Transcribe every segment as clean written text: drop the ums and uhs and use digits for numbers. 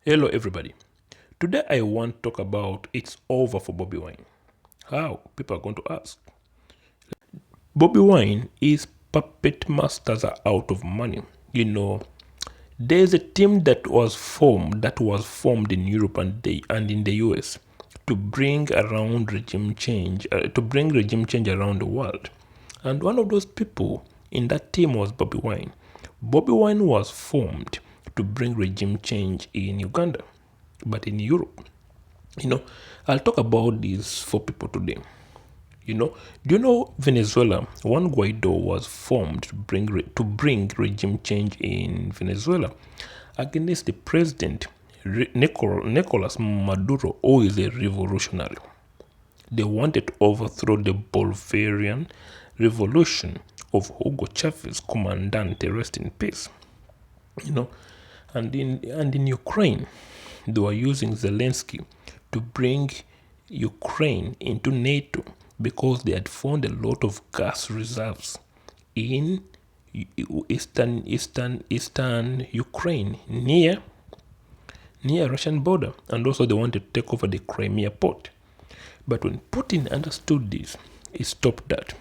Hello everybody. Today I want to talk about it's over for Bobi Wine. How? People are going to ask. Bobi Wine is puppet masters are out of money. There's a team that was formed in Europe and in the US to bring around regime change, around the world. And one of those people in that team was Bobi Wine. Bobi Wine was formed to bring regime change in Uganda, but in Europe. I'll talk about this for people today. Do you know Venezuela? One Guaido was formed to bring regime change in Venezuela against the president Nicolas Maduro, who is a revolutionary. They wanted to overthrow the Bolivarian revolution of Hugo Chavez, Comandante, rest in peace. And in Ukraine, they were using Zelensky to bring Ukraine into NATO because they had found a lot of gas reserves in eastern Ukraine near Russian border, and also they wanted to take over the Crimea port. But when Putin understood this, he stopped that,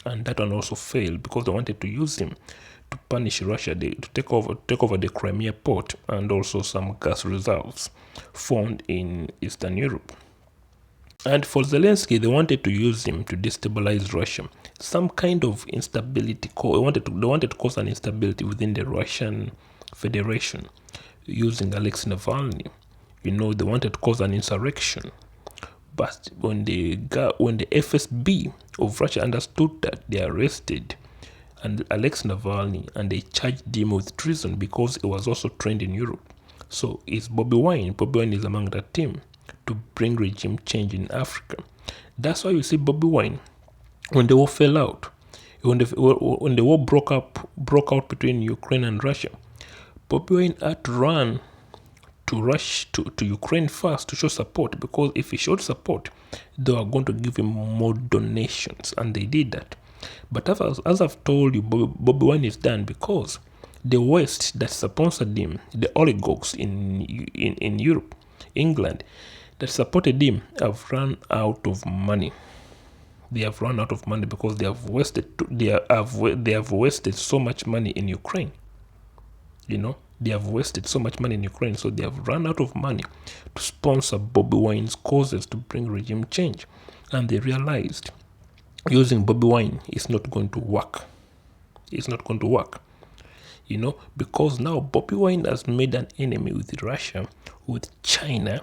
and that one also failed because they wanted to use him to punish Russia, to take over the Crimea port and also some gas reserves found in Eastern Europe. And for Zelensky, they wanted to use him to destabilize Russia. Some kind of instability. They wanted to cause an instability within the Russian Federation using Alexei Navalny. They wanted to cause an insurrection. But when the FSB of Russia understood that, they arrested and Alexei Navalny and they charged him with treason because he was also trained in Europe. So it's Bobi Wine. Bobi Wine is among that team to bring regime change in Africa. That's why you see Bobi Wine, when the war fell out, when the war broke out between Ukraine and Russia, Bobi Wine had to run to Ukraine first to show support, because if he showed support, they were going to give him more donations, and they did that. But as I've told you, Bobi Wine is done because the West that sponsored him, the oligarchs in Europe, England, that supported him have run out of money. They have run out of money because they have wasted so much money in Ukraine. They have wasted so much money in Ukraine, so they have run out of money to sponsor Bobi Wine's causes to bring regime change. And they realized using Bobi Wine is not going to work. It's not going to work. Because now Bobi Wine has made an enemy with Russia, with China,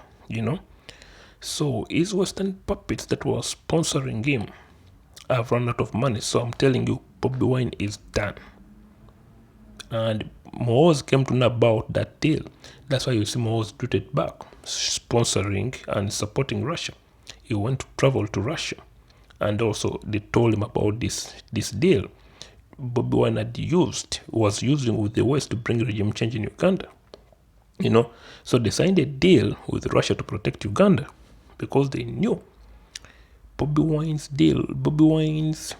So his Western puppets that were sponsoring him have run out of money. So I'm telling you, Bobi Wine is done. And Moaz came to know about that deal. That's why you see Moaz tweeted back, sponsoring and supporting Russia. He went to travel to Russia. And also they told him about this deal Bobi Wine was using with the West to bring regime change in Uganda. So they signed a deal with Russia to protect Uganda because they knew Bobi Wine's deal. Bobi Wine's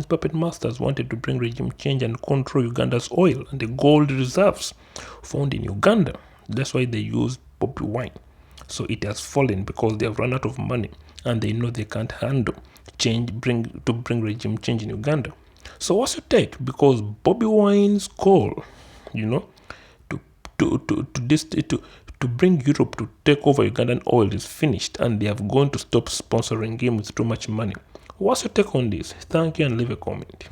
puppet masters wanted to bring regime change and control Uganda's oil and the gold reserves found in Uganda. That's why they used Bobi Wine. So it has fallen because they have run out of money and they know they can't handle bring regime change in Uganda. So what's your take? Because Bobi Wine's goal, to bring Europe to take over Ugandan oil is finished, and they have gone to stop sponsoring him with too much money. What's your take on this? Thank you, and leave a comment.